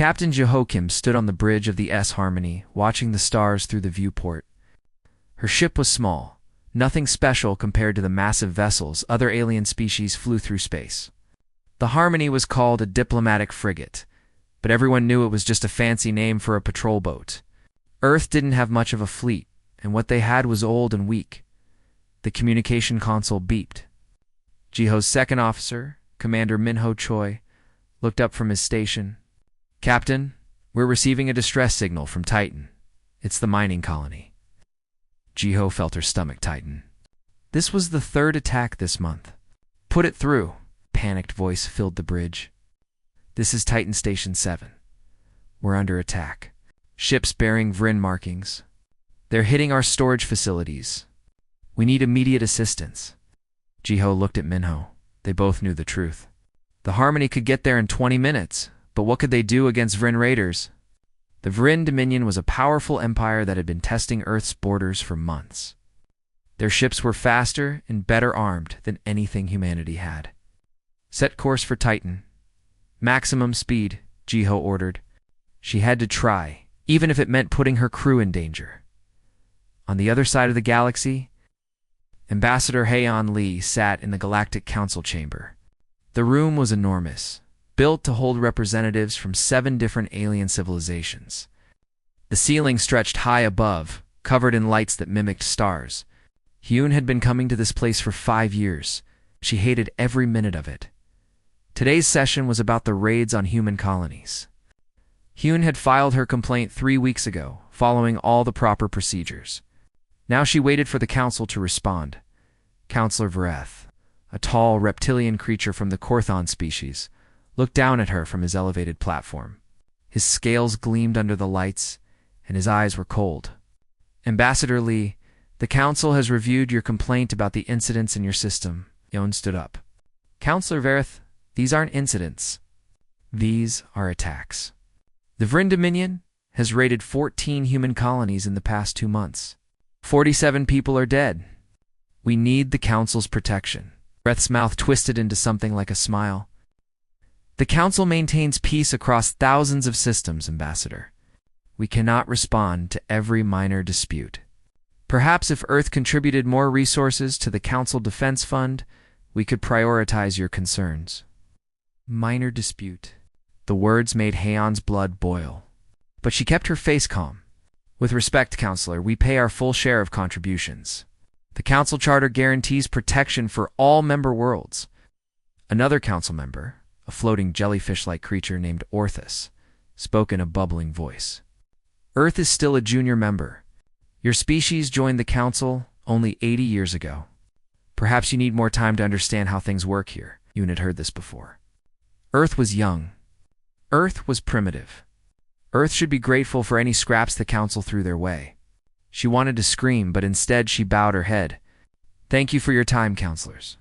Captain Jehoiakim stood on the bridge of the S-Harmony, watching the stars through the viewport. Her ship was small, nothing special compared to the massive vessels other alien species flew through space. The Harmony was called a diplomatic frigate, but everyone knew it was just a fancy name for a patrol boat. Earth didn't have much of a fleet, and what they had was old and weak. The communication console beeped. Jiho's second officer, Commander Minho Choi, looked up from his station. "Captain, we're receiving a distress signal from Titan. It's the mining colony." Jiho felt her stomach tighten. This was the third attack this month. "Put it through," panicked voice filled the bridge. "This is Titan Station 7. We're under attack. Ships bearing Vrin markings. They're hitting our storage facilities. We need immediate assistance." Jiho looked at Minho. They both knew the truth. The Harmony could get there in 20 minutes, but what could they do against Vrin raiders? The Vrin Dominion was a powerful empire that had been testing Earth's borders for months. Their ships were faster and better armed than anything humanity had. "Set course for Titan. Maximum speed," Jiho ordered. She had to try, even if it meant putting her crew in danger. On the other side of the galaxy, Ambassador Heian Lee sat in the Galactic Council chamber. The room was enormous, built to hold representatives from 7 different alien civilizations. The ceiling stretched high above, covered in lights that mimicked stars. Hyun had been coming to this place for 5 years. She hated every minute of it. Today's session was about the raids on human colonies. Hyun had filed her complaint 3 weeks ago, following all the proper procedures. Now she waited for the council to respond. Counselor Vareth, a tall reptilian creature from the Korthon species, looked down at her from his elevated platform. His scales gleamed under the lights, and his eyes were cold. "Ambassador Lee, the council has reviewed your complaint about the incidents in your system." Hyun stood up. "Counselor Vareth, these aren't incidents. These are attacks. The Vrin Dominion has raided 14 human colonies in the past 2 months. 47 people are dead. We need the council's protection." Vareth's mouth twisted into something like a smile. "The council maintains peace across thousands of systems, Ambassador. We cannot respond to every minor dispute. Perhaps if Earth contributed more resources to the Council Defense Fund, we could prioritize your concerns." Minor dispute. The words made Heian's blood boil. But she kept her face calm. "With respect, Counselor, we pay our full share of contributions. The Council Charter guarantees protection for all member worlds." Another council member, a floating jellyfish-like creature named Orthus, spoke in a bubbling voice. "Earth is still a junior member. Your species joined the Council only 80 years ago. Perhaps you need more time to understand how things work here." Yoon had heard this before. Earth was young. Earth was primitive. Earth should be grateful for any scraps the Council threw their way. She wanted to scream, but instead she bowed her head. "Thank you for your time, counselors."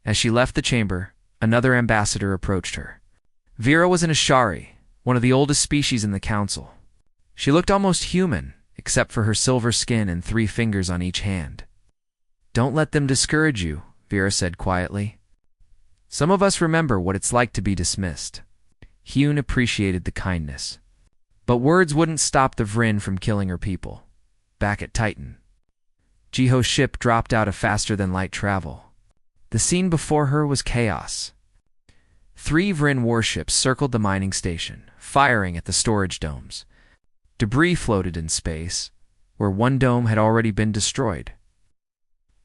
As she left the chamber, another ambassador approached her. Vera was an Ashari, one of the oldest species in the Council. She looked almost human, except for her silver skin and 3 fingers on each hand. "Don't let them discourage you," Vera said quietly. "Some of us remember what it's like to be dismissed." Hyun appreciated the kindness. But words wouldn't stop the Vrin from killing her people. Back at Titan, Jiho's ship dropped out of faster-than-light travel. The scene before her was chaos. 3 Vrin warships circled the mining station, firing at the storage domes. Debris floated in space, where one dome had already been destroyed.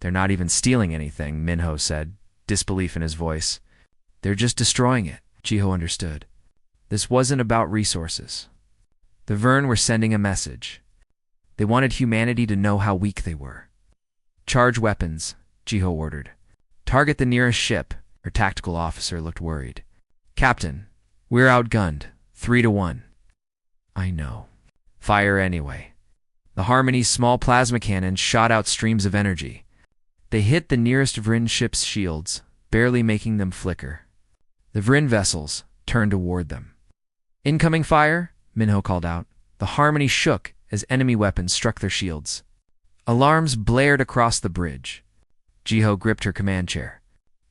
"They're not even stealing anything," Minho said, disbelief in his voice. "They're just destroying it," Jiho understood. This wasn't about resources. The Vrin were sending a message. They wanted humanity to know how weak they were. "Charge weapons," Jiho ordered. "Target the nearest ship." Her tactical officer looked worried. "Captain, we're outgunned, 3-1. "I know. Fire anyway." The Harmony's small plasma cannons shot out streams of energy. They hit the nearest Vrin ship's shields, barely making them flicker. The Vrin vessels turned toward them. "Incoming fire," Minho called out. The Harmony shook as enemy weapons struck their shields. Alarms blared across the bridge. Jiho gripped her command chair.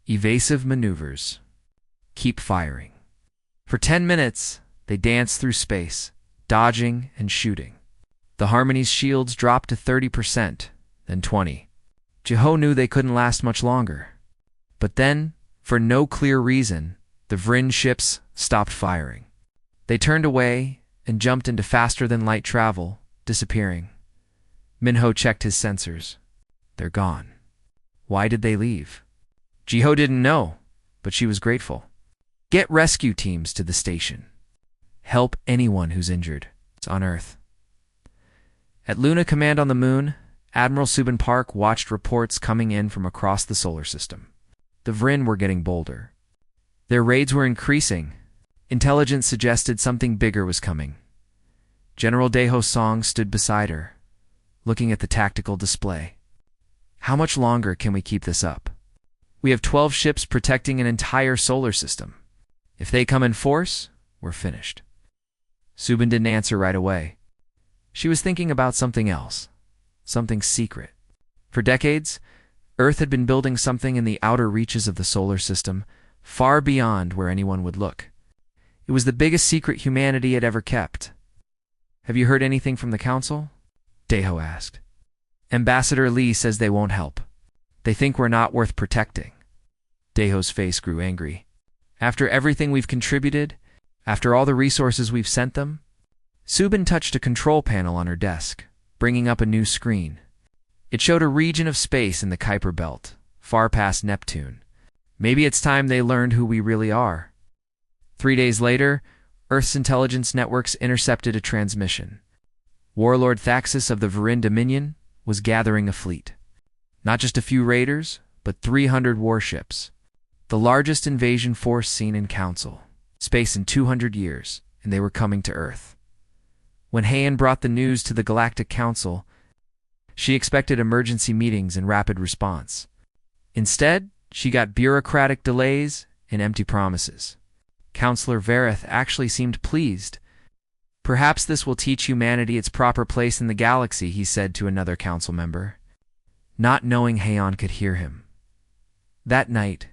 "Evasive maneuvers. Keep firing." For 10 minutes, They danced through space, dodging and shooting. The Harmony's shields dropped to 30%, then 20%. Jiho knew they couldn't last much longer. But then, for no clear reason, the Vrin ships stopped firing. They turned away and jumped into faster-than-light travel, disappearing. Minho checked his sensors. They're gone. Why did they leave? Jiho didn't know, but she was grateful. Get rescue teams to the station. Help anyone who's injured. It's on Earth. At Luna Command on the Moon, Admiral Subin Park watched reports coming in from across the solar system. The Vrin were getting bolder. Their raids were increasing. Intelligence suggested something bigger was coming. General Daeho Song stood beside her, looking at the tactical display. How much longer can we keep this up? We have 12 ships protecting an entire solar system. If they come in force, we're finished. Subin didn't answer right away. She was thinking about something else, something secret. For decades, Earth had been building something in the outer reaches of the solar system, far beyond where anyone would look. It was the biggest secret humanity had ever kept. Have you heard anything from the Council? Daeho asked. Ambassador Lee says they won't help. They think we're not worth protecting. Daeho's face grew angry. After everything we've contributed, after all the resources we've sent them? Subin touched a control panel on her desk, bringing up a new screen. It showed a region of space in the Kuiper Belt, far past Neptune. Maybe it's time they learned who we really are. 3 days later, Earth's intelligence networks intercepted a transmission. Warlord Thaxus of the Vrin Dominion was gathering a fleet. Not just a few raiders, but 300 warships. The largest invasion force seen in Council. Space in 200 years, and they were coming to Earth. When Heian brought the news to the Galactic Council, she expected emergency meetings and rapid response. Instead, she got bureaucratic delays and empty promises. Counselor Vareth actually seemed pleased. Perhaps this will teach humanity its proper place in the galaxy, he said to another council member. Not knowing Heian could hear him. That night,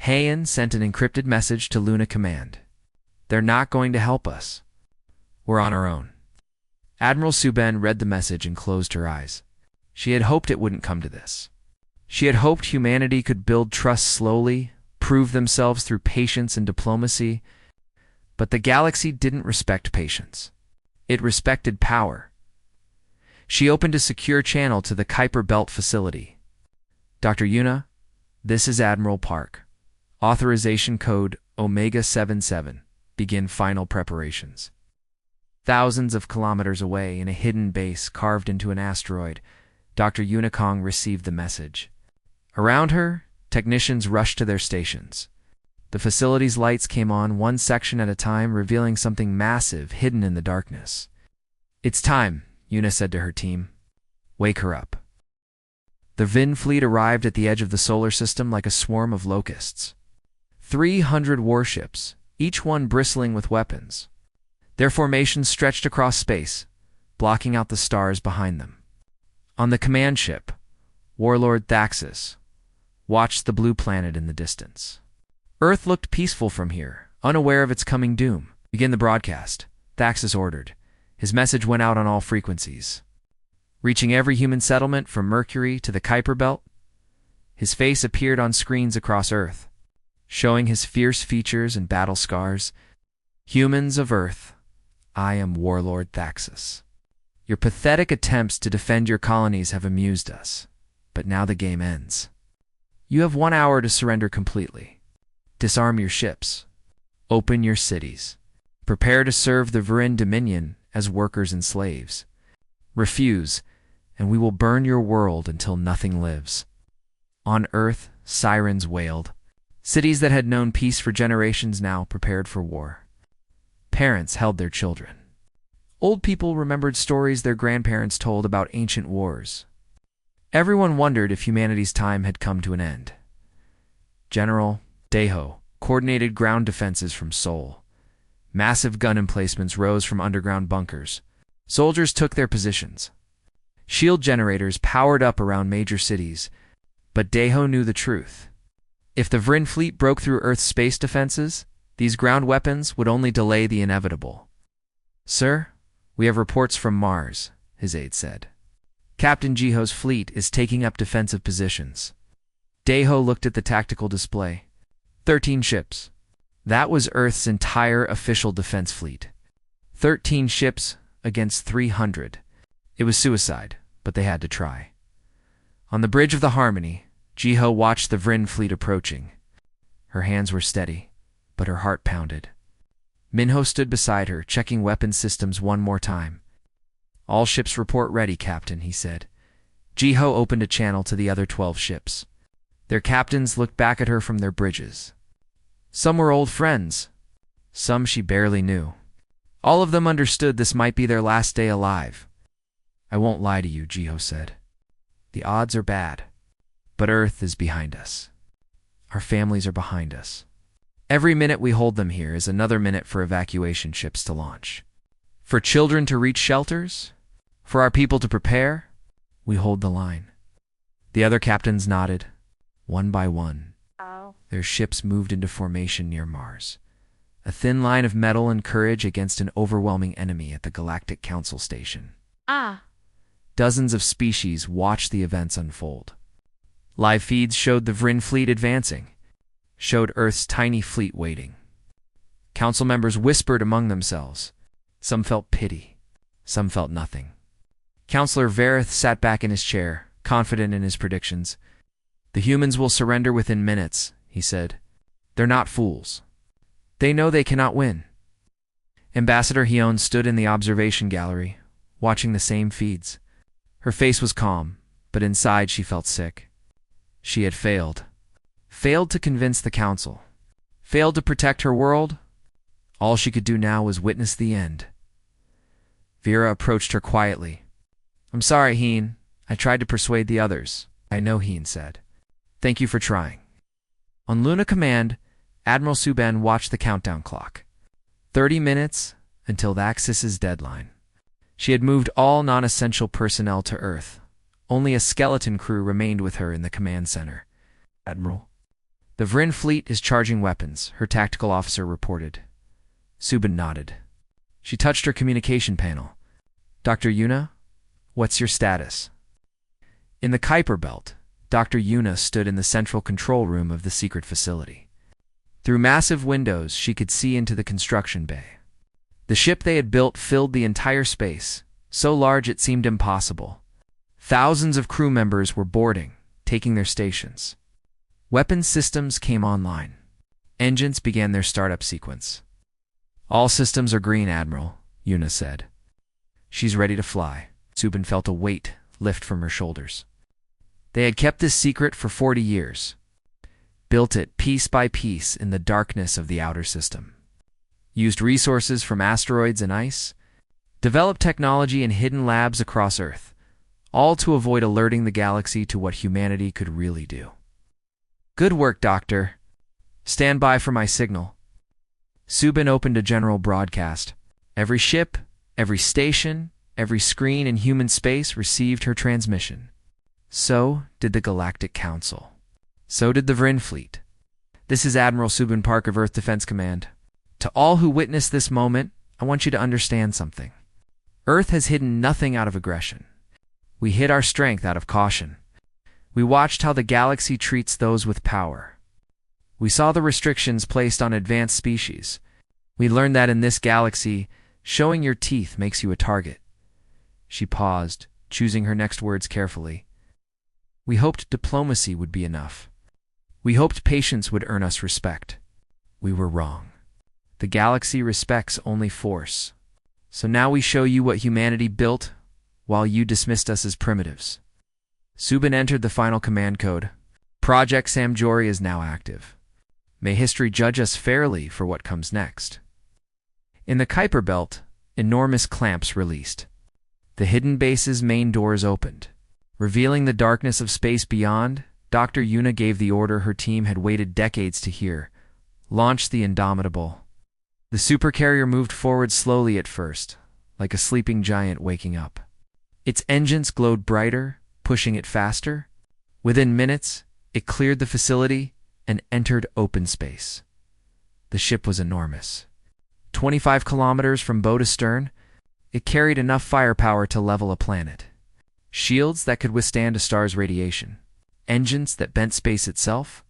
Heian sent an encrypted message to Luna Command. They're not going to help us. We're on our own. Admiral Subin read the message and closed her eyes. She had hoped it wouldn't come to this. She had hoped humanity could build trust slowly, prove themselves through patience and diplomacy, but the galaxy didn't respect patience. It respected power. She opened a secure channel to the Kuiper Belt facility. Dr. Yuna, this is Admiral Park. Authorization code Omega-77. Begin final preparations. Thousands of kilometers away in a hidden base carved into an asteroid, Dr. Unicong received the message. Around her, technicians rushed to their stations. The facility's lights came on one section at a time, revealing something massive hidden in the darkness. It's time, Yuna said to her team. Wake her up. The Vin fleet arrived at the edge of the solar system like a swarm of locusts. 300 warships, each one bristling with weapons. Their formations stretched across space, blocking out the stars behind them. On the command ship, Warlord Thaxus watched the blue planet in the distance. Earth looked peaceful from here, unaware of its coming doom. Begin the broadcast, Thaxus ordered. His message went out on all frequencies. Reaching every human settlement from Mercury to the Kuiper Belt, his face appeared on screens across Earth, showing his fierce features and battle scars. Humans of Earth, I am Warlord Thaxus. Your pathetic attempts to defend your colonies have amused us, but now the game ends. You have 1 hour to surrender completely. Disarm your ships. Open your cities. Prepare to serve the Vrin Dominion as workers and slaves. Refuse, and we will burn your world until nothing lives. On Earth, sirens wailed. Cities that had known peace for generations now prepared for war. Parents held their children. Old people remembered stories their grandparents told about ancient wars. Everyone wondered if humanity's time had come to an end. General Daeho coordinated ground defenses from Seoul. Massive gun emplacements rose from underground bunkers. Soldiers took their positions. Shield generators powered up around major cities, but Daeho knew the truth. If the Vrin fleet broke through Earth's space defenses, These ground weapons would only delay the inevitable. "Sir, we have reports from Mars," his aide said. "Captain Jiho's fleet is taking up defensive positions." Daeho looked at the tactical display. 13 ships. That was Earth's entire official defense fleet. 13 ships against 300. It was suicide, but they had to try. On the bridge of the Harmony, Jiho watched the Vryn fleet approaching. Her hands were steady, but her heart pounded. Minho stood beside her, checking weapons systems one more time. "All ships report ready, Captain," he said. Jiho opened a channel to the other 12 ships. Their captains looked back at her from their bridges. Some were old friends. Some she barely knew. All of them understood this might be their last day alive. "I won't lie to you," Jiho said. "The odds are bad. But Earth is behind us. Our families are behind us. Every minute we hold them here is another minute for evacuation ships to launch. For children to reach shelters? For our people to prepare? We hold the line." The other captains nodded. One by one, their ships moved into formation near Mars. A thin line of metal and courage against an overwhelming enemy at the Galactic Council station. Dozens of species watched the events unfold. Live feeds showed the Vryn fleet advancing, showed Earth's tiny fleet waiting. Council members whispered among themselves. Some felt pity. Some felt nothing. Counselor Vareth sat back in his chair, confident in his predictions. "The humans will surrender within minutes," he said. "They're not fools. They know they cannot win." Ambassador Hyun stood in the observation gallery, watching the same feeds. Her face was calm, but inside she felt sick. She had failed. Failed to convince the council. Failed to protect her world. All she could do now was witness the end. Vera approached her quietly. "I'm sorry, Heen. I tried to persuade the others." "I know," Heen said. "Thank you for trying." On Luna Command, Admiral Suben watched the countdown clock. 30 minutes until the Axis's deadline. She had moved all non-essential personnel to Earth. Only a skeleton crew remained with her in the command center. "Admiral." "The Vryn fleet is charging weapons," her tactical officer reported. Suben nodded. She touched her communication panel. "Dr. Yuna, what's your status?" In the Kuiper Belt, Dr. Yuna stood in the central control room of the secret facility. Through massive windows, she could see into the construction bay. The ship they had built filled the entire space, so large it seemed impossible. Thousands of crew members were boarding, taking their stations. Weapons systems came online. Engines began their startup sequence. "All systems are green, Admiral," Yuna said. "She's ready to fly." Suben felt a weight lift from her shoulders. They had kept this secret for 40 years. Built it piece by piece in the darkness of the outer system. Used resources from asteroids and ice. Developed technology in hidden labs across Earth, all to avoid alerting the galaxy to what humanity could really do. "Good work, Doctor. Stand by for my signal." Suben opened a general broadcast. Every ship, every station, every screen in human space received her transmission. So did the Galactic Council. So did the Vryn fleet. "This is Admiral Suben Park of Earth Defense Command. To all who witnessed this moment, I want you to understand something. Earth has hidden nothing out of aggression. We hid our strength out of caution. We watched how the galaxy treats those with power. We saw the restrictions placed on advanced species. We learned that in this galaxy, showing your teeth makes you a target." She paused, choosing her next words carefully. "We hoped diplomacy would be enough. We hoped patience would earn us respect. We were wrong. The galaxy respects only force. So now we show you what humanity built, while you dismissed us as primitives." Suben entered the final command code. "Project Samjori is now active. May history judge us fairly for what comes next." In the Kuiper Belt, enormous clamps released. The hidden base's main doors opened. Revealing the darkness of space beyond, Dr. Yuna gave the order her team had waited decades to hear. Launch the Indomitable. The Supercarrier moved forward slowly at first, like a sleeping giant waking up. Its engines glowed brighter, pushing it faster. Within minutes, it cleared the facility and entered open space. The ship was enormous. 25 kilometers from bow to stern, it carried enough firepower to level a planet. Shields that could withstand a star's radiation. Engines that bent space itself.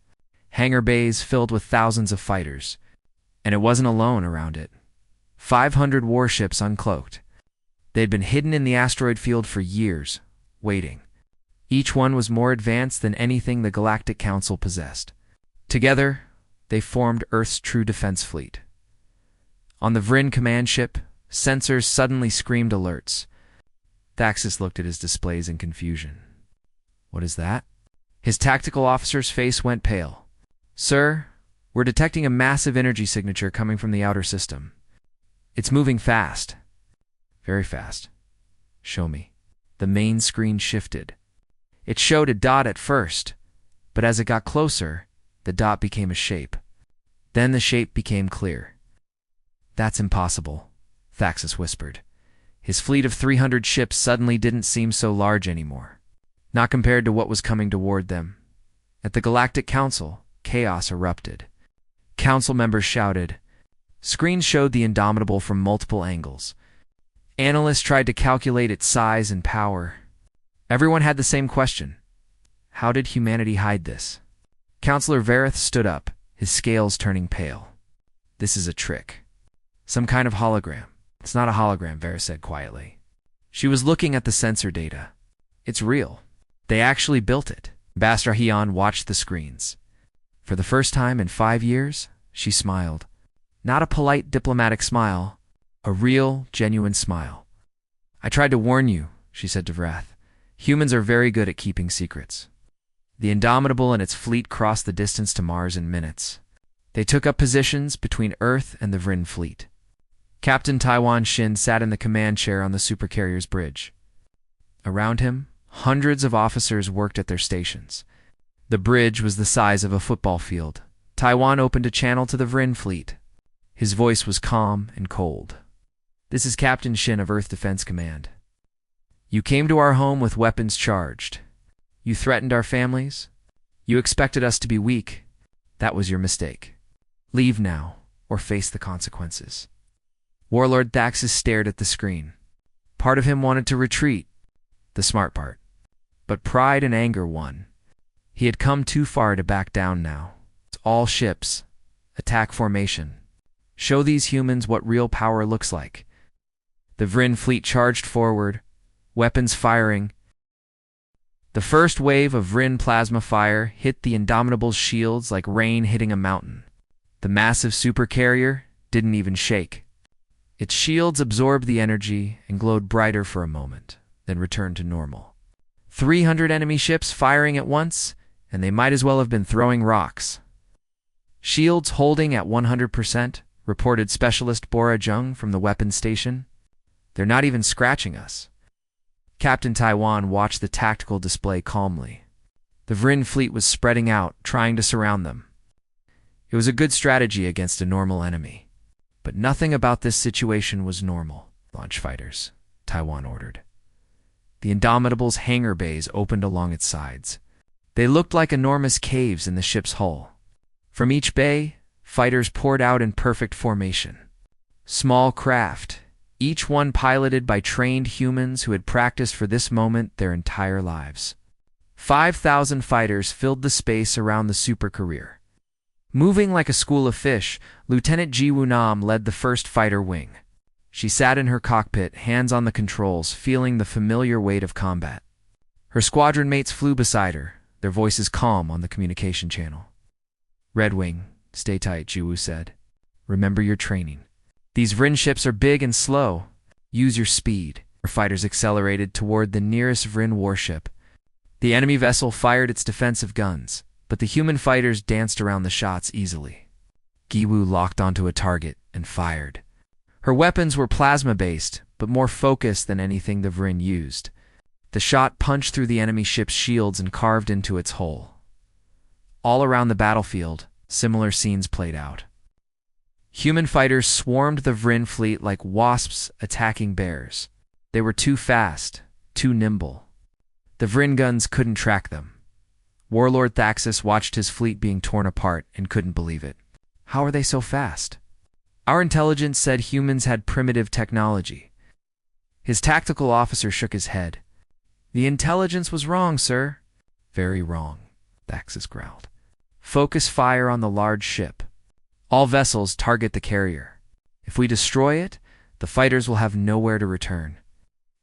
Hangar bays filled with thousands of fighters. And it wasn't alone around it. 500 warships uncloaked. They'd been hidden in the asteroid field for years, waiting. Each one was more advanced than anything the Galactic Council possessed. Together, they formed Earth's true defense fleet. On the Vryn command ship, sensors suddenly screamed alerts. Thaxis looked at his displays in confusion. What is that? His tactical officer's face went pale. Sir, we're detecting a massive energy signature coming from the outer system. It's moving fast. Very fast. Show me. The main screen shifted. It showed a dot at first, but as it got closer, the dot became a shape. Then the shape became clear. That's impossible, Thaxis whispered. His fleet of 300 ships suddenly didn't seem so large anymore. Not compared to what was coming toward them. At the Galactic Council, chaos erupted. Council members shouted. Screens showed the Indomitable from multiple angles. Analysts tried to calculate its size and power. Everyone had the same question. How did humanity hide this? Counselor Vareth stood up, his scales turning pale. This is a trick. Some kind of hologram. It's not a hologram, Vareth said quietly. She was looking at the sensor data. It's real. They actually built it. Ambassador Hian watched the screens. For the first time in 5 years, she smiled. Not a polite diplomatic smile, a real, genuine smile. I tried to warn you, she said to Vrath. Humans are very good at keeping secrets. The Indomitable and its fleet crossed the distance to Mars in minutes. They took up positions between Earth and the Vryn fleet. Captain Taiwan Shin sat in the command chair on the Supercarrier's bridge. Around him, hundreds of officers worked at their stations. The bridge was the size of a football field. Taiwan opened a channel to the Vryn fleet. His voice was calm and cold. This is Captain Shin of Earth Defense Command. You came to our home with weapons charged. You threatened our families. You expected us to be weak. That was your mistake. Leave now, or face the consequences. Warlord Thaxis stared at the screen. Part of him wanted to retreat, the smart part. But pride and anger won. He had come too far to back down now. All ships. Attack formation. Show these humans what real power looks like. The Vryn fleet charged forward, weapons firing. The first wave of Vryn plasma fire hit the Indomitable's shields like rain hitting a mountain. The massive supercarrier didn't even shake. Its shields absorbed the energy and glowed brighter for a moment, then returned to normal. 300 enemy ships firing at once, and they might as well have been throwing rocks. Shields holding at 100%, reported Specialist Bora Jung from the weapons station. They're not even scratching us. Captain Taiwan watched the tactical display calmly. The Vryn fleet was spreading out, trying to surround them. It was a good strategy against a normal enemy. But nothing about this situation was normal. Launch fighters, Taiwan ordered. The Indomitable's hangar bays opened along its sides. They looked like enormous caves in the ship's hull. From each bay, fighters poured out in perfect formation. Small craft, each one piloted by trained humans who had practiced for this moment their entire lives. 5,000 fighters filled the space around the Supercarrier. Moving like a school of fish, Lieutenant Ji Woo-nam led the first fighter wing. She sat in her cockpit, hands on the controls, feeling the familiar weight of combat. Her squadron mates flew beside her, their voices calm on the communication channel. Red Wing, stay tight, Ji Woo said. Remember your training. These Vryn ships are big and slow. Use your speed. Her fighters accelerated toward the nearest Vryn warship. The enemy vessel fired its defensive guns, but the human fighters danced around the shots easily. Ji Woo locked onto a target and fired. Her weapons were plasma-based, but more focused than anything the Vryn used. The shot punched through the enemy ship's shields and carved into its hull. All around the battlefield, similar scenes played out. Human fighters swarmed the Vryn fleet like wasps attacking bears. They were too fast, too nimble. The Vryn guns couldn't track them. Warlord Thaxis watched his fleet being torn apart and couldn't believe it. How are they so fast? Our intelligence said humans had primitive technology. His tactical officer shook his head. The intelligence was wrong, sir. Very wrong, Thaxus growled. Focus fire on the large ship. All vessels target the carrier. If we destroy it, the fighters will have nowhere to return.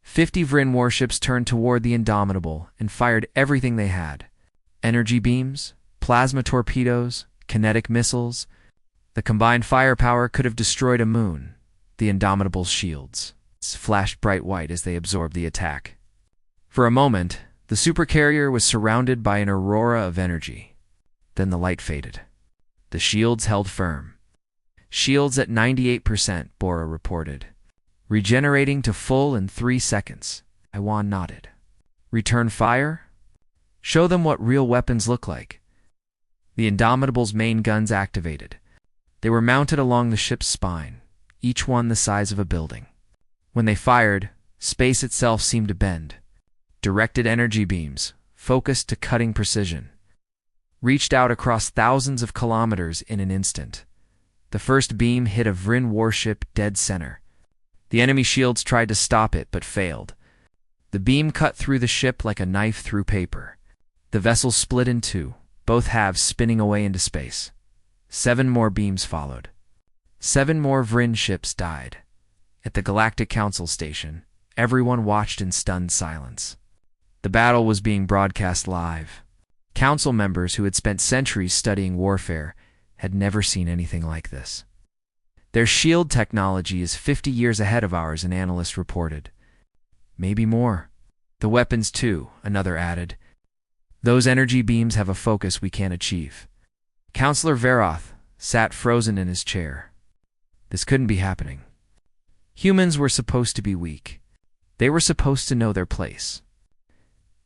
50 Vryn warships turned toward the Indomitable and fired everything they had. Energy beams, plasma torpedoes, kinetic missiles. The combined firepower could have destroyed a moon. The Indomitable's shields flashed bright white as they absorbed the attack. For a moment, the supercarrier was surrounded by an aurora of energy. Then the light faded. The shields held firm. Shields at 98%, Bora reported. Regenerating to full in 3 seconds. Iwan nodded. Return fire? Show them what real weapons look like. The Indomitable's main guns activated. They were mounted along the ship's spine, each one the size of a building. When they fired, space itself seemed to bend. Directed energy beams, focused to cutting precision, reached out across thousands of kilometers in an instant. The first beam hit a Vryn warship dead center. The enemy shields tried to stop it, but failed. The beam cut through the ship like a knife through paper. The vessel split in two, both halves spinning away into space. 7 more beams followed. 7 more Vryn ships died. At the Galactic Council station, everyone watched in stunned silence. The battle was being broadcast live. Council members who had spent centuries studying warfare had never seen anything like this. Their shield technology is 50 years ahead of ours, an analyst reported. Maybe more. The weapons, too, another added. Those energy beams have a focus we can't achieve. Counselor Veroth sat frozen in his chair. This couldn't be happening. Humans were supposed to be weak. They were supposed to know their place.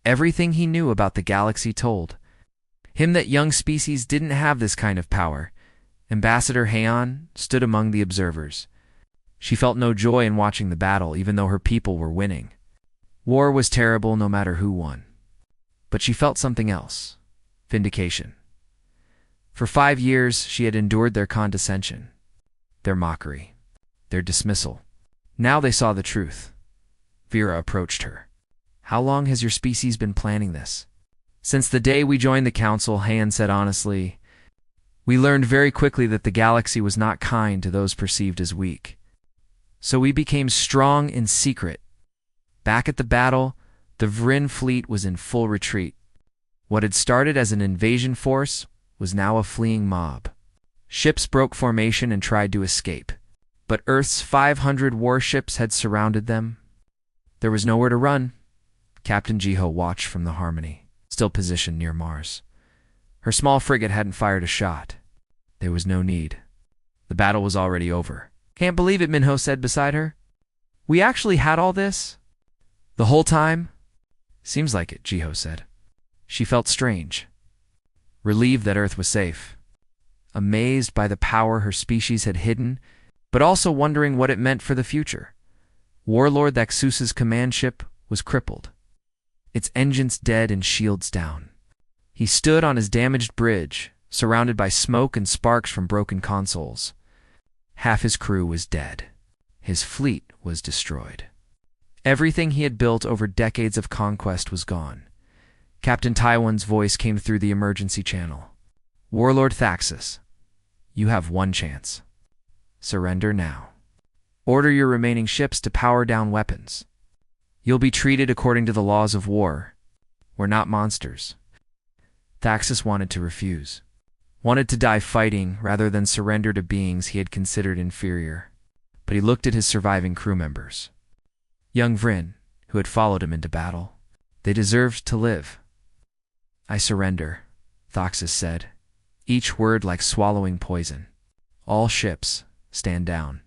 Everything he knew about the galaxy told him that young species didn't have this kind of power. Ambassador Heian stood among the observers. She felt no joy in watching the battle, even though her people were winning. War was terrible no matter who won. But she felt something else. Vindication. For 5 years, she had endured their condescension, their mockery, their dismissal. Now they saw the truth. Vera approached her. How long has your species been planning this? Since the day we joined the council, Heian said honestly. We learned very quickly that the galaxy was not kind to those perceived as weak. So we became strong in secret. Back at the battle, the Vryn fleet was in full retreat. What had started as an invasion force was now a fleeing mob. Ships broke formation and tried to escape, but Earth's 500 warships had surrounded them. There was nowhere to run. Captain Jiho watched from the Harmony, still positioned near Mars. Her small frigate hadn't fired a shot. There was no need. The battle was already over. Can't believe it, Minho said beside her. We actually had all this? The whole time? Seems like it, Jiho said. She felt strange. Relieved that Earth was safe. Amazed by the power her species had hidden, but also wondering what it meant for the future. Warlord Thaxus's command ship was crippled. Its engines dead and shields down. He stood on his damaged bridge, surrounded by smoke and sparks from broken consoles. Half his crew was dead. His fleet was destroyed. Everything he had built over decades of conquest was gone. Captain Taiwan's voice came through the emergency channel. Warlord Thaxus, you have one chance. Surrender now. Order your remaining ships to power down weapons. You'll be treated according to the laws of war. We're not monsters. Thaxus wanted to refuse. Wanted to die fighting rather than surrender to beings he had considered inferior. But he looked at his surviving crew members. Young Vryn, who had followed him into battle. They deserved to live. I surrender, Thaxus said, each word like swallowing poison. All ships, stand down.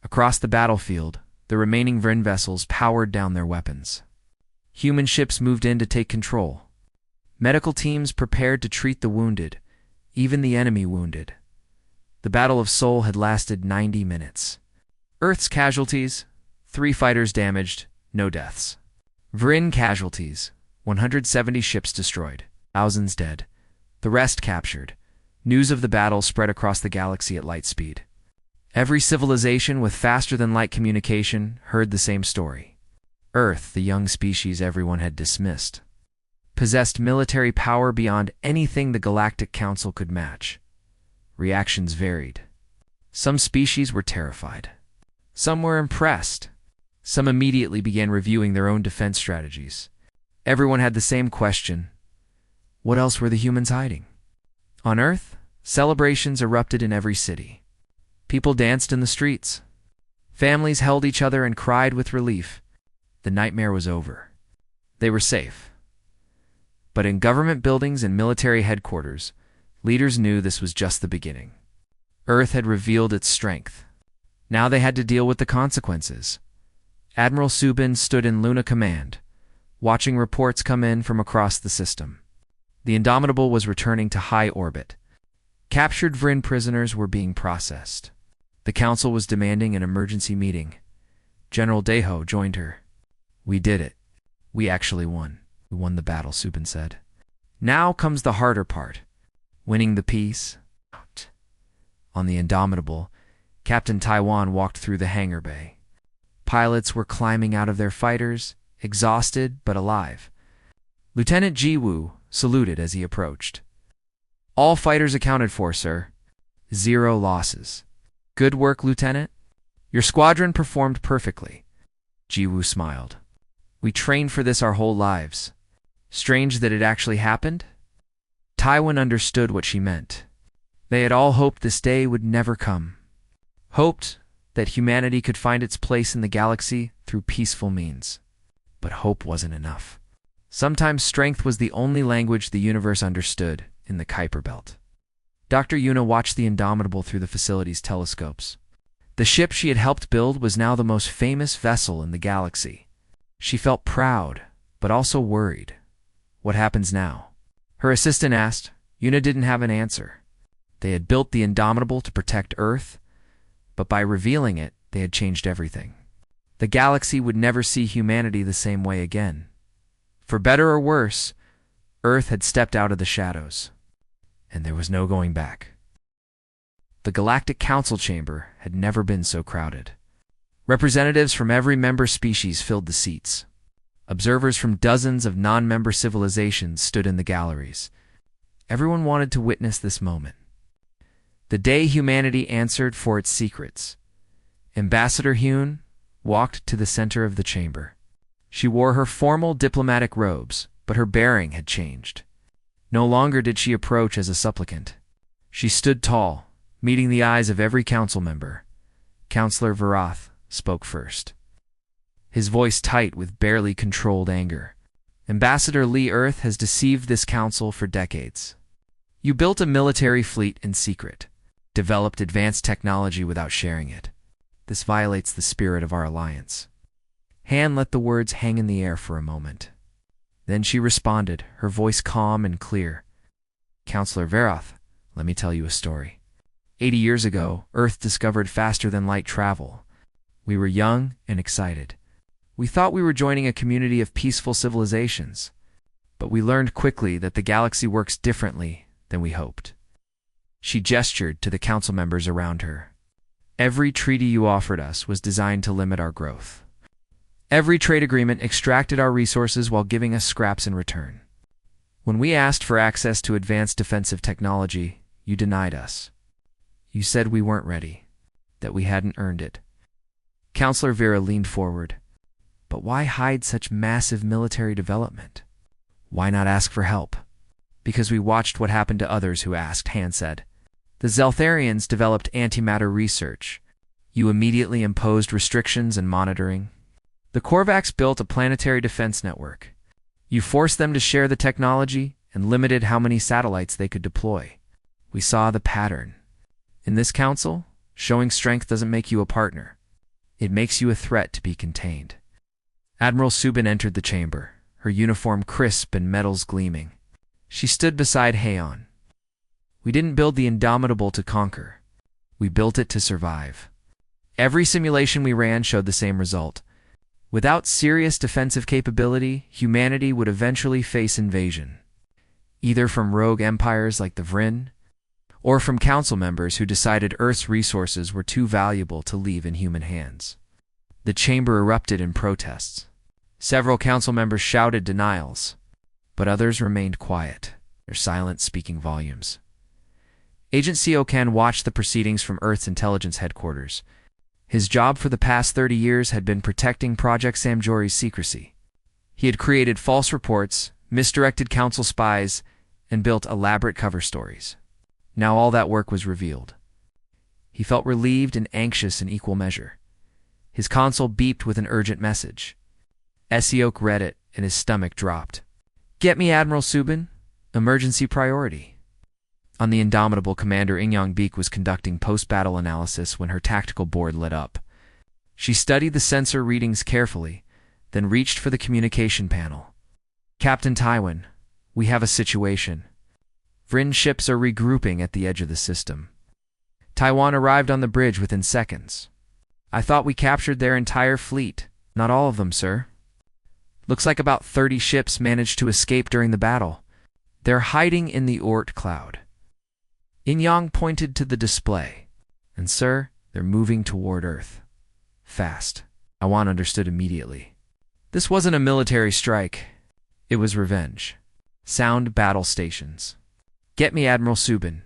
Across the battlefield, the remaining Vryn vessels powered down their weapons. Human ships moved in to take control. Medical teams prepared to treat the wounded, even the enemy wounded. The Battle of Seoul had lasted 90 minutes. Earth's casualties, 3 fighters damaged, no deaths. Vryn casualties, 170 ships destroyed, thousands dead, the rest captured, News of the battle spread across the galaxy at light speed. Every civilization with faster-than-light communication heard the same story. Earth, the young species everyone had dismissed, possessed military power beyond anything the Galactic Council could match. Reactions varied. Some species were terrified. Some were impressed. Some immediately began reviewing their own defense strategies. Everyone had the same question: what else were the humans hiding? On Earth, celebrations erupted in every city. People danced in the streets. Families held each other and cried with relief. The nightmare was over. They were safe. But in government buildings and military headquarters, leaders knew this was just the beginning. Earth had revealed its strength. Now they had to deal with the consequences. Admiral Subin stood in Luna Command, watching reports come in from across the system. The Indomitable was returning to high orbit. Captured Vryn prisoners were being processed. The Council was demanding an emergency meeting. General Deho joined her. "We did it. We actually won. We won the battle," Subin said. "Now comes the harder part. Winning the peace." On the Indomitable, Captain Taiwan walked through the hangar bay. Pilots were climbing out of their fighters, exhausted but alive. Lieutenant Jiwoo saluted as he approached. "All fighters accounted for, sir. 0 losses. Good work, Lieutenant. Your squadron performed perfectly." Jiwoo smiled. "We trained for this our whole lives. Strange that it actually happened?" Taiwan understood what she meant. They had all hoped this day would never come. Hoped that humanity could find its place in the galaxy through peaceful means. But hope wasn't enough. Sometimes strength was the only language the universe understood in the Kuiper Belt. Dr. Yuna watched the Indomitable through the facility's telescopes. The ship she had helped build was now the most famous vessel in the galaxy. She felt proud, but also worried. What happens now? Her assistant asked. Yuna didn't have an answer. They had built the Indomitable to protect Earth, but by revealing it, they had changed everything. The galaxy would never see humanity the same way again. For better or worse, Earth had stepped out of the shadows, and there was no going back. The Galactic Council chamber had never been so crowded. Representatives from every member species filled the seats. Observers from dozens of non-member civilizations stood in the galleries. Everyone wanted to witness this moment. The day humanity answered for its secrets. Ambassador Hyun walked to the center of the chamber. She wore her formal diplomatic robes, but her bearing had changed. No longer did she approach as a supplicant. She stood tall, meeting the eyes of every council member. Councillor Varath spoke first. His voice tight with barely controlled anger. "Ambassador Lee, Earth has deceived this council for decades. You built a military fleet in secret, developed advanced technology without sharing it. This violates the spirit of our alliance." Han let the words hang in the air for a moment. Then she responded, her voice calm and clear. "Councillor Varath, let me tell you a story. 80 years ago, Earth discovered faster-than-light travel. We were young and excited. We thought we were joining a community of peaceful civilizations, but we learned quickly that the galaxy works differently than we hoped." She gestured to the council members around her. "Every treaty you offered us was designed to limit our growth. Every trade agreement extracted our resources while giving us scraps in return. When we asked for access to advanced defensive technology, you denied us. You said we weren't ready, that we hadn't earned it." Councillor Vera leaned forward. "But why hide such massive military development? Why not ask for help?" "Because we watched what happened to others who asked," Han said. "The Zeltharians developed antimatter research. You immediately imposed restrictions and monitoring. The Korvax built a planetary defense network. You forced them to share the technology and limited how many satellites they could deploy. We saw the pattern. In this council, showing strength doesn't make you a partner. It makes you a threat to be contained." Admiral Subin entered the chamber, her uniform crisp and metals gleaming. She stood beside Haon. "We didn't build the Indomitable to conquer. We built it to survive. Every simulation we ran showed the same result. Without serious defensive capability, humanity would eventually face invasion, either from rogue empires like the Vryn, or from council members who decided Earth's resources were too valuable to leave in human hands. The chamber erupted in protests. Several council members shouted denials, but others remained quiet, their silence speaking volumes. Agent Seokan watched the proceedings from Earth's intelligence headquarters. His job for the past 30 years had been protecting Project Samjori's secrecy. He had created false reports, misdirected council spies, and built elaborate cover stories. Now all that work was revealed. He felt relieved and anxious in equal measure. His console beeped with an urgent message. Seok read it, and his stomach dropped. "Get me Admiral Subin. Emergency priority." On the Indomitable, Commander Ingyang Beek was conducting post-battle analysis when her tactical board lit up. She studied the sensor readings carefully, then reached for the communication panel. "Captain Taiwan, we have a situation. Vrin ships are regrouping at the edge of the system." Taiwan arrived on the bridge within seconds. "I thought we captured their entire fleet." "Not all of them, sir. Looks like about 30 ships managed to escape during the battle. They're hiding in the Oort cloud." Ingyang pointed to the display. "And sir, they're moving toward Earth. Fast." Taiwan understood immediately. This wasn't a military strike. It was revenge. Sound battle stations. "Get me Admiral Subin."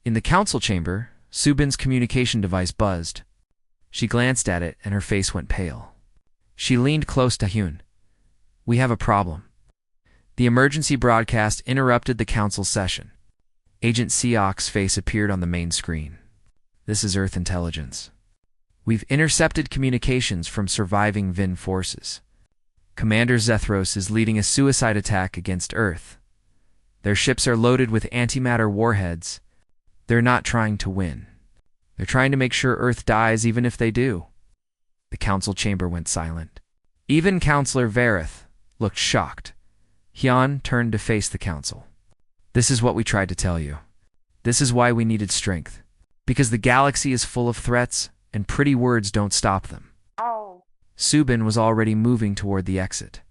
In the council chamber, Subin's communication device buzzed. She glanced at it, and her face went pale. She leaned close to Hyun. "We have a problem." The emergency broadcast interrupted the council session. Agent Seok's face appeared on the main screen. "This is Earth intelligence. We've intercepted communications from surviving Vin forces. Commander Zethros is leading a suicide attack against Earth. Their ships are loaded with antimatter warheads. They're not trying to win. They're trying to make sure Earth dies even if they do." The council chamber went silent. Even Counselor Vareth looked shocked. Hyun turned to face the council. "This is what we tried to tell you. This is why we needed strength. Because the galaxy is full of threats, and pretty words don't stop them." Oh. Subin was already moving toward the exit.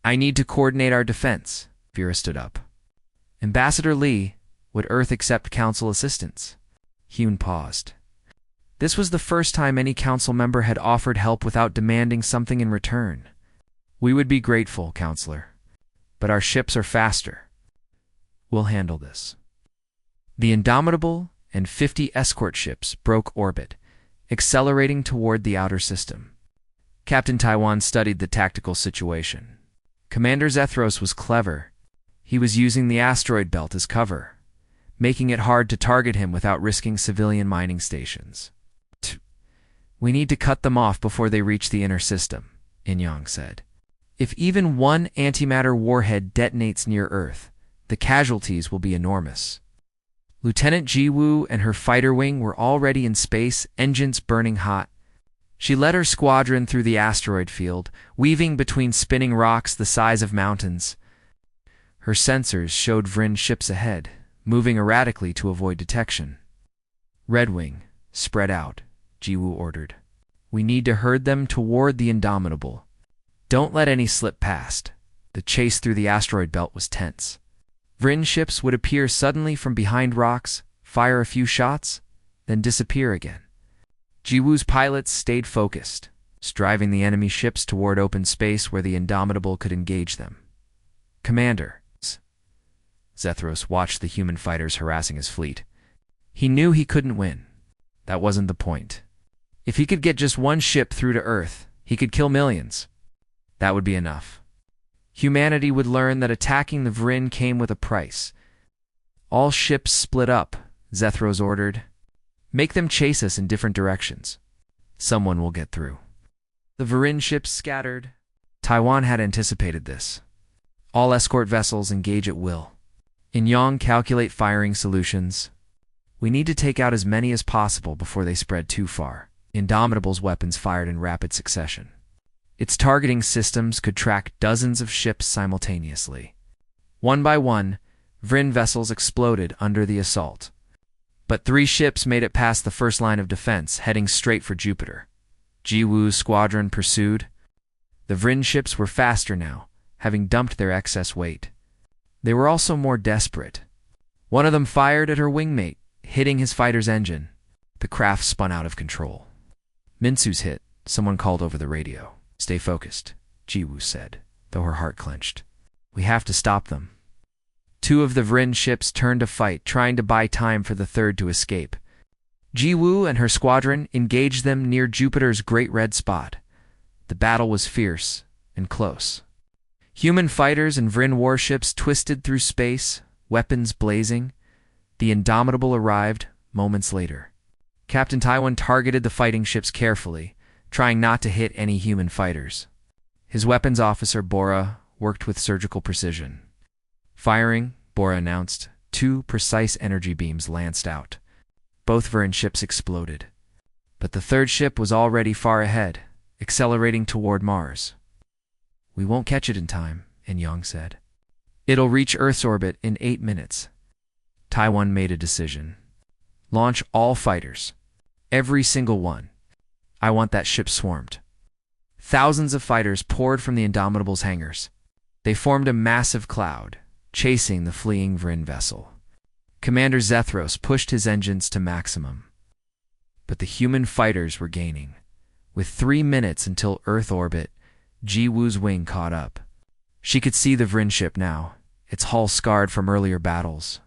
"I need to coordinate our defense." Vera stood up. "Ambassador Lee, would Earth accept council assistance?" Hyun paused. This was the first time any council member had offered help without demanding something in return. "We would be grateful, Counselor. But our ships are faster. We'll handle this." The Indomitable and 50 escort ships broke orbit, accelerating toward the outer system. Captain Taiwan studied the tactical situation. Commander Zethros was clever. He was using the asteroid belt as cover, making it hard to target him without risking civilian mining stations. "We need to cut them off before they reach the inner system," Ingyang said. "If even one antimatter warhead detonates near Earth, the casualties will be enormous." Lieutenant Jiwoo and her fighter wing were already in space, engines burning hot. She led her squadron through the asteroid field, weaving between spinning rocks the size of mountains. Her sensors showed Vrin ships ahead, moving erratically to avoid detection. "Red Wing, spread out," Jiwoo ordered. "We need to herd them toward the Indomitable. Don't let any slip past." The chase through the asteroid belt was tense. Vrin ships would appear suddenly from behind rocks, fire a few shots, then disappear again. Jiwoo's pilots stayed focused, driving the enemy ships toward open space where the Indomitable could engage them. "Commander." Zethros watched the human fighters harassing his fleet. He knew he couldn't win. That wasn't the point. If he could get just one ship through to Earth, he could kill millions. That would be enough. Humanity would learn that attacking the Vrin came with a price. "All ships split up," Zethros ordered. "Make them chase us in different directions. Someone will get through." The Vrin ships scattered. Taiwan had anticipated this. All escort vessels engage at will. Ingyang calculate firing solutions. "We need to take out as many as possible before they spread too far." Indomitable's weapons fired in rapid succession. Its targeting systems could track dozens of ships simultaneously. One by one, Vrin vessels exploded under the assault. But 3 ships made it past the first line of defense, heading straight for Jupiter. Jiwoo's squadron pursued. The Vrin ships were faster now, having dumped their excess weight. They were also more desperate. One of them fired at her wingmate, hitting his fighter's engine. The craft spun out of control. Minsu's hit, someone called over the radio. Stay focused, Jiwoo said, though her heart clenched. We have to stop them. Two of the Vrin ships turned to fight, trying to buy time for the third to escape. Jiwoo and her squadron engaged them near Jupiter's Great Red Spot. The battle was fierce and close. Human fighters and Vrin warships twisted through space, weapons blazing. The Indomitable arrived moments later. Captain Taiwan targeted the fighting ships carefully, trying not to hit any human fighters. His weapons officer, Bora, worked with surgical precision. Firing, Bora announced, 2 precise energy beams lanced out. Both Vrin ships exploded. But the third ship was already far ahead, accelerating toward Mars. We won't catch it in time, In-Yong said. It'll reach Earth's orbit in 8 minutes. Taiwan made a decision. Launch all fighters. Every single one. I want that ship swarmed. Thousands of fighters poured from the Indomitable's hangars. They formed a massive cloud, chasing the fleeing Vrin vessel. Commander Zethros pushed his engines to maximum. But the human fighters were gaining. With 3 minutes until Earth orbit, Jiwoo's wing caught up. She could see the Vrin ship now, its hull scarred from earlier battles.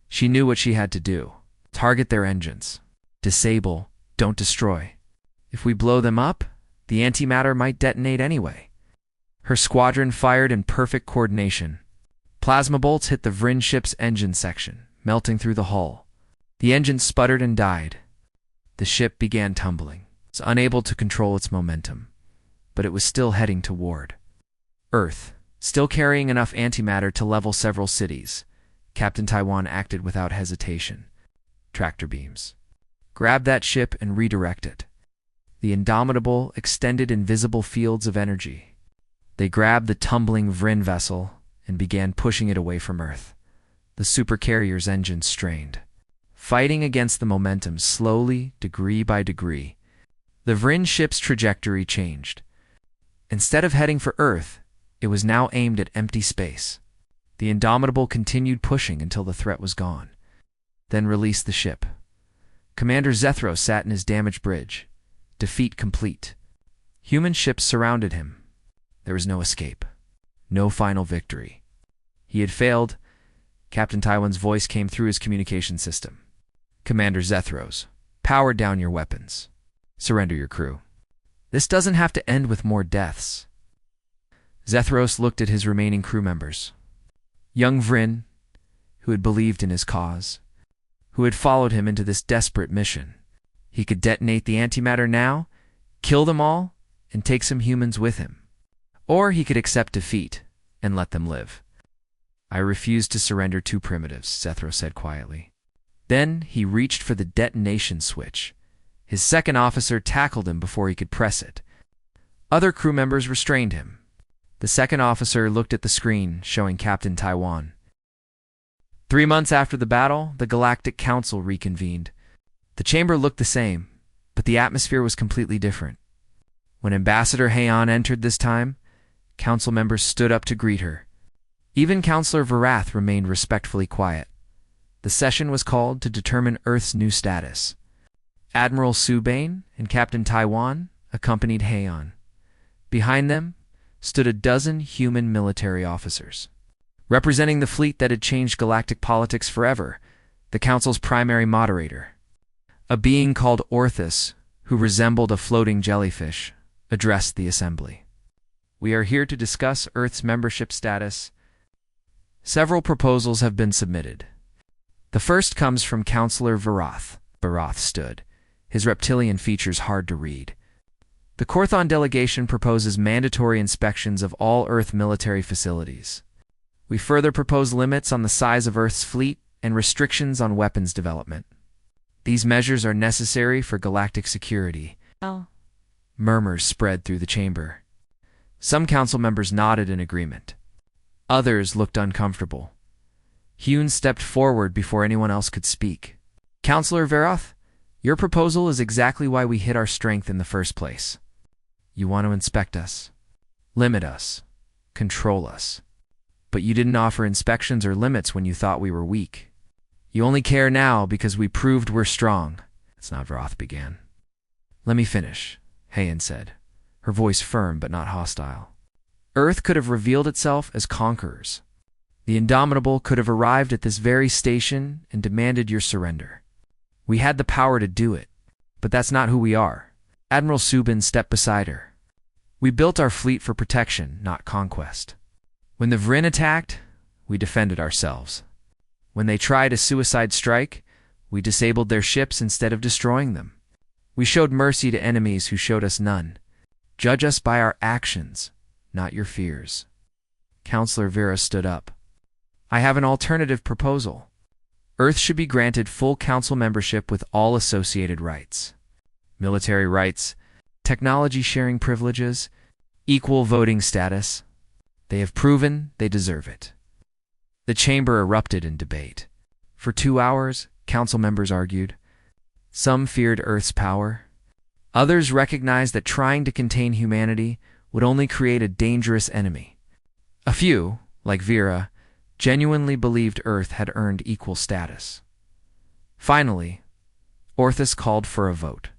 She knew what she had to do. Target their engines. Disable, don't destroy. If we blow them up, the antimatter might detonate anyway. Her squadron fired in perfect coordination. Plasma bolts hit the Vrin ship's engine section, melting through the hull. The engine sputtered and died. The ship began tumbling. It was unable to control its momentum, but it was still heading toward Earth, still carrying enough antimatter to level several cities. Captain Taiwan acted without hesitation. Tractor beams. Grab that ship and redirect it. The Indomitable extended invisible fields of energy. They grabbed the tumbling Vrin vessel and began pushing it away from Earth. The Supercarrier's engines strained, fighting against the momentum slowly, degree by degree. The Vrin ship's trajectory changed. Instead of heading for Earth, it was now aimed at empty space. The Indomitable continued pushing until the threat was gone, then released the ship. Commander Zethros sat in his damaged bridge. Defeat complete. Human ships surrounded him. There was no escape. No final victory. He had failed. Captain Taiwan's voice came through his communication system. Commander Zethros, power down your weapons. Surrender your crew. This doesn't have to end with more deaths. Zethros looked at his remaining crew members. Young Vrin, who had believed in his cause, who had followed him into this desperate mission. He could detonate the antimatter now, kill them all, and take some humans with him. Or he could accept defeat and let them live. I refuse to surrender 2 primitives, Zethros said quietly. Then he reached for the detonation switch. His second officer tackled him before he could press it. Other crew members restrained him. The second officer looked at the screen showing Captain Taiwan. 3 months after the battle, the Galactic Council reconvened. The chamber looked the same, but the atmosphere was completely different. When Ambassador Heian entered this time, council members stood up to greet her. Even Counselor Varath remained respectfully quiet. The session was called to determine Earth's new status. Admiral Subane and Captain Taiwan accompanied Heian. Behind them stood a dozen human military officers. Representing the fleet that had changed galactic politics forever, the council's primary moderator, a being called Orthus, who resembled a floating jellyfish, addressed the assembly. We are here to discuss Earth's membership status. Several proposals have been submitted. The first comes from Counselor Varath. Varath stood, his reptilian features hard to read. The Korthon delegation proposes mandatory inspections of all Earth military facilities. We further propose limits on the size of Earth's fleet and restrictions on weapons development. These measures are necessary for galactic security. Murmurs spread through the chamber. Some council members nodded in agreement. Others looked uncomfortable. Hyun stepped forward before anyone else could speak. Counselor Varath, your proposal is exactly why we hid our strength in the first place. You want to inspect us, limit us, control us. But you didn't offer inspections or limits when you thought we were weak. You only care now because we proved we're strong. Snavroth began. Let me finish, Hayan said, her voice firm but not hostile. Earth could have revealed itself as conquerors. The Indomitable could have arrived at this very station and demanded your surrender. We had the power to do it, but that's not who we are. Admiral Subin stepped beside her. We built our fleet for protection, not conquest. When the Vryn attacked, we defended ourselves. When they tried a suicide strike, we disabled their ships instead of destroying them. We showed mercy to enemies who showed us none. Judge us by our actions, not your fears. Counselor Vera stood up. I have an alternative proposal. Earth should be granted full council membership with all associated rights. Military rights, technology sharing privileges, equal voting status. They have proven they deserve it. The chamber erupted in debate. For 2 hours, council members argued. Some feared Earth's power. Others recognized that trying to contain humanity would only create a dangerous enemy. A few, like Vera, genuinely believed Earth had earned equal status. Finally, Orthus called for a vote.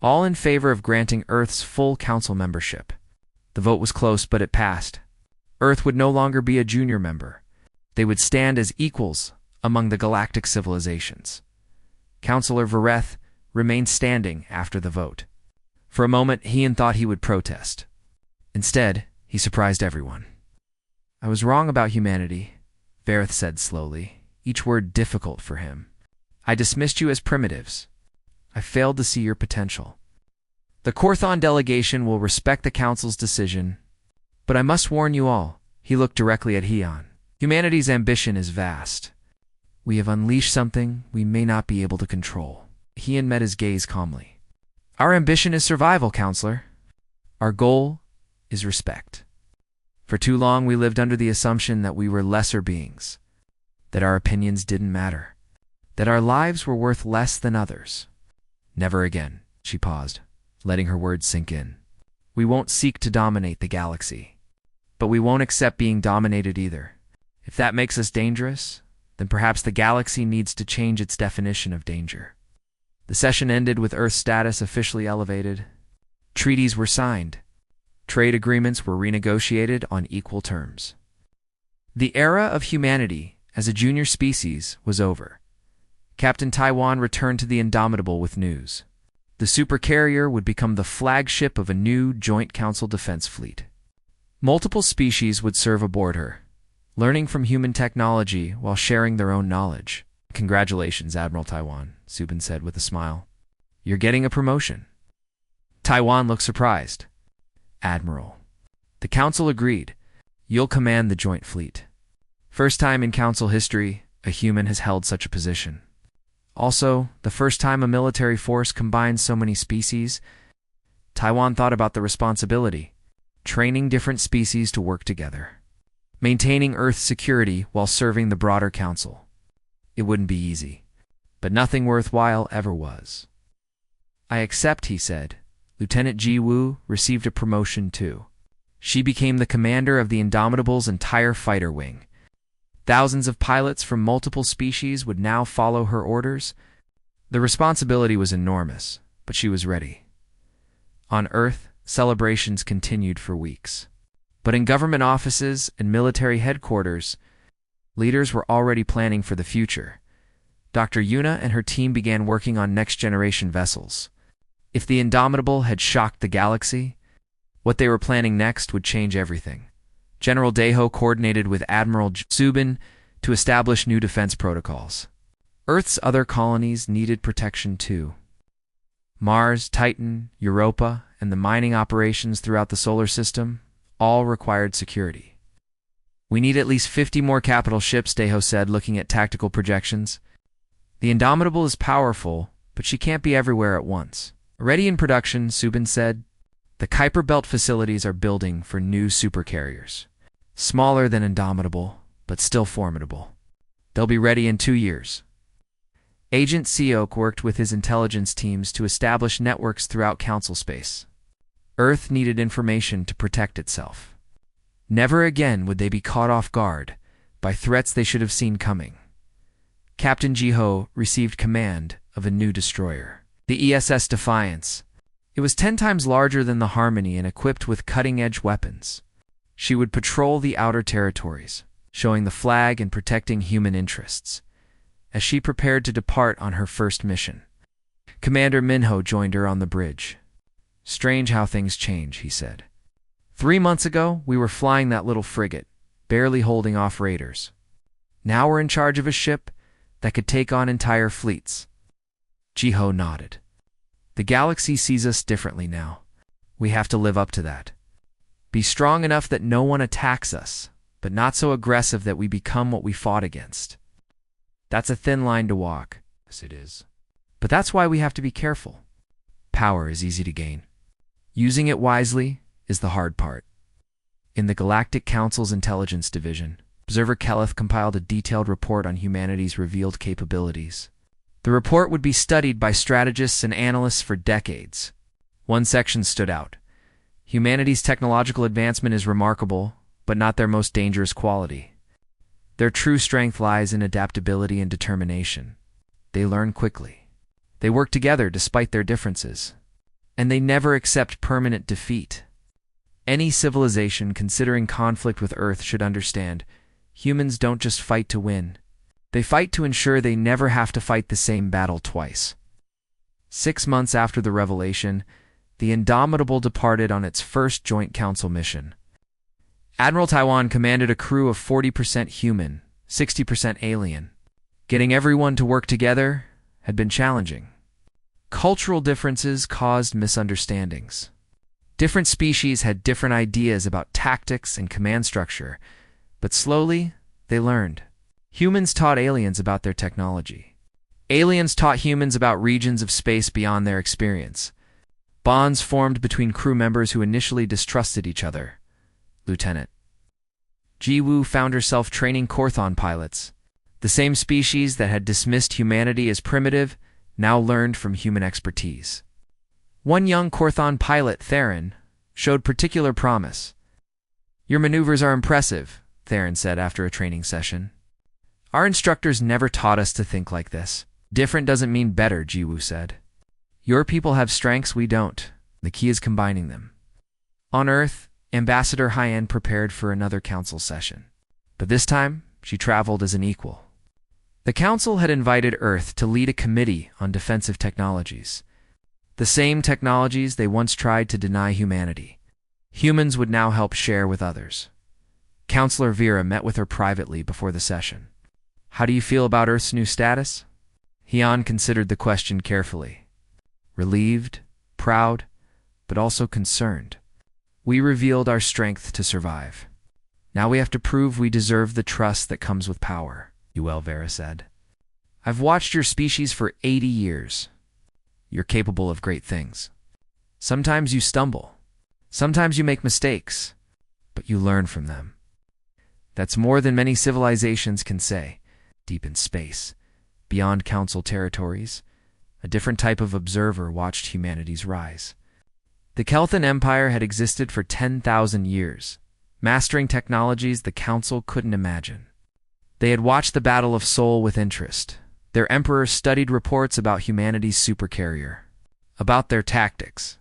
All in favor of granting Earth's full council membership. The vote was close, but it passed. Earth would no longer be a junior member. They would stand as equals among the galactic civilizations. Counselor Vareth remained standing after the vote. For a moment, Hayan thought he would protest. Instead, he surprised everyone. I was wrong about humanity, Vareth said slowly, each word difficult for him. I dismissed you as primitives. I failed to see your potential. The Korthon delegation will respect the Council's decision, but I must warn you all, he looked directly at Hayan. Humanity's ambition is vast. We have unleashed something we may not be able to control. Hayan met his gaze calmly. Our ambition is survival, Counselor. Our goal is respect. For too long we lived under the assumption that we were lesser beings, that our opinions didn't matter, that our lives were worth less than others. Never again, she paused, letting her words sink in. We won't seek to dominate the galaxy, but we won't accept being dominated either. If that makes us dangerous, then perhaps the galaxy needs to change its definition of danger. The session ended with Earth's status officially elevated. Treaties were signed. Trade agreements were renegotiated on equal terms. The era of humanity as a junior species was over. Captain Taiwan returned to the Indomitable with news. The Supercarrier would become the flagship of a new Joint Council defense fleet. Multiple species would serve aboard her, learning from human technology while sharing their own knowledge. Congratulations, Admiral Taiwan, Subin said with a smile. You're getting a promotion. Taiwan looked surprised. Admiral. The Council agreed. You'll command the joint fleet. First time in Council history, a human has held such a position. Also, the first time a military force combines so many species. Taiwan thought about the responsibility, training different species to work together, maintaining Earth's security while serving the broader Council. It wouldn't be easy, but nothing worthwhile ever was. I accept, he said. Lieutenant Ji Wu received a promotion too. She became the commander of the Indomitable's entire fighter wing. Thousands of pilots from multiple species would now follow her orders. The responsibility was enormous, but she was ready. On Earth, celebrations continued for weeks. But in government offices and military headquarters, leaders were already planning for the future. Dr. Yuna and her team began working on next-generation vessels. If the Indomitable had shocked the galaxy, what they were planning next would change everything. General Deho coordinated with Admiral Subin to establish new defense protocols. Earth's other colonies needed protection too. Mars, Titan, Europa, and the mining operations throughout the solar system all required security. We need at least 50 more capital ships, Deho said, looking at tactical projections. The Indomitable is powerful, but she can't be everywhere at once. Ready in production, Subin said. The Kuiper Belt facilities are building for new supercarriers. Smaller than Indomitable, but still formidable. They'll be ready in 2 years. Agent Seok worked with his intelligence teams to establish networks throughout Council space. Earth needed information to protect itself. Never again would they be caught off guard by threats they should have seen coming. Captain Jiho received command of a new destroyer, the ESS Defiance. It was 10 times larger than the Harmony and equipped with cutting-edge weapons. She would patrol the outer territories, showing the flag and protecting human interests. As she prepared to depart on her first mission, Commander Minho joined her on the bridge. "Strange how things change," he said. 3 months ago, we were flying that little frigate, barely holding off raiders. Now we're in charge of a ship that could take on entire fleets." Jiho nodded. "The galaxy sees us differently now. We have to live up to that. Be strong enough that no one attacks us, but not so aggressive that we become what we fought against. That's a thin line to walk." "Yes, it is. But that's why we have to be careful. Power is easy to gain. Using it wisely is the hard part." In the Galactic Council's Intelligence Division, Observer Kelleth compiled a detailed report on humanity's revealed capabilities. The report would be studied by strategists and analysts for decades. One section stood out. Humanity's technological advancement is remarkable, but not their most dangerous quality. Their true strength lies in adaptability and determination. They learn quickly. They work together despite their differences. And they never accept permanent defeat. Any civilization considering conflict with Earth should understand, humans don't just fight to win. They fight to ensure they never have to fight the same battle twice. 6 months after the revelation, the Indomitable departed on its first Joint Council mission. Admiral Taiwan commanded a crew of 40% human, 60% alien. Getting everyone to work together had been challenging. Cultural differences caused misunderstandings. Different species had different ideas about tactics and command structure, but slowly they learned. Humans taught aliens about their technology. Aliens taught humans about regions of space beyond their experience. Bonds formed between crew members who initially distrusted each other. Lieutenant Ji-woo found herself training Korthon pilots. The same species that had dismissed humanity as primitive now learned from human expertise. One young Korthon pilot, Theron, showed particular promise. "Your maneuvers are impressive," Theron said after a training session. "Our instructors never taught us to think like this." "Different doesn't mean better," Ji-woo said. "Your people have strengths we don't. The key is combining them." On Earth, Ambassador Hyen prepared for another council session. But this time, she traveled as an equal. The council had invited Earth to lead a committee on defensive technologies. The same technologies they once tried to deny humanity. Humans would now help share with others. Counselor Vera met with her privately before the session. "How do you feel about Earth's new status?" Hyen considered the question carefully. Relieved, proud, but also concerned. "We revealed our strength to survive. Now we have to prove we deserve the trust that comes with power," Vera said. "I've watched your species for 80 years. You're capable of great things. Sometimes you stumble. Sometimes you make mistakes, but you learn from them. That's more than many civilizations can say." Deep in space, beyond council territories, a different type of observer watched humanity's rise. The Kelthan Empire had existed for 10,000 years, mastering technologies the council couldn't imagine. They had watched the Battle of Seoul with interest. Their emperor studied reports about humanity's supercarrier, about their tactics,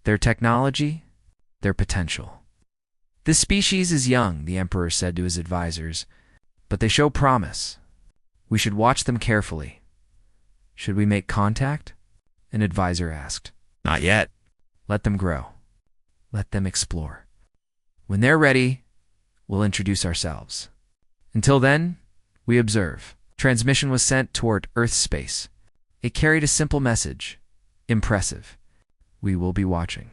their technology, their potential. "This species is young," the emperor said to his advisors, "but they show promise. We should watch them carefully." "Should we make contact?" an advisor asked. "Not yet. Let them grow. Let them explore. When they're ready, we'll introduce ourselves. Until then, we observe." Transmission was sent toward Earth's space. It carried a simple message. Impressive. We will be watching.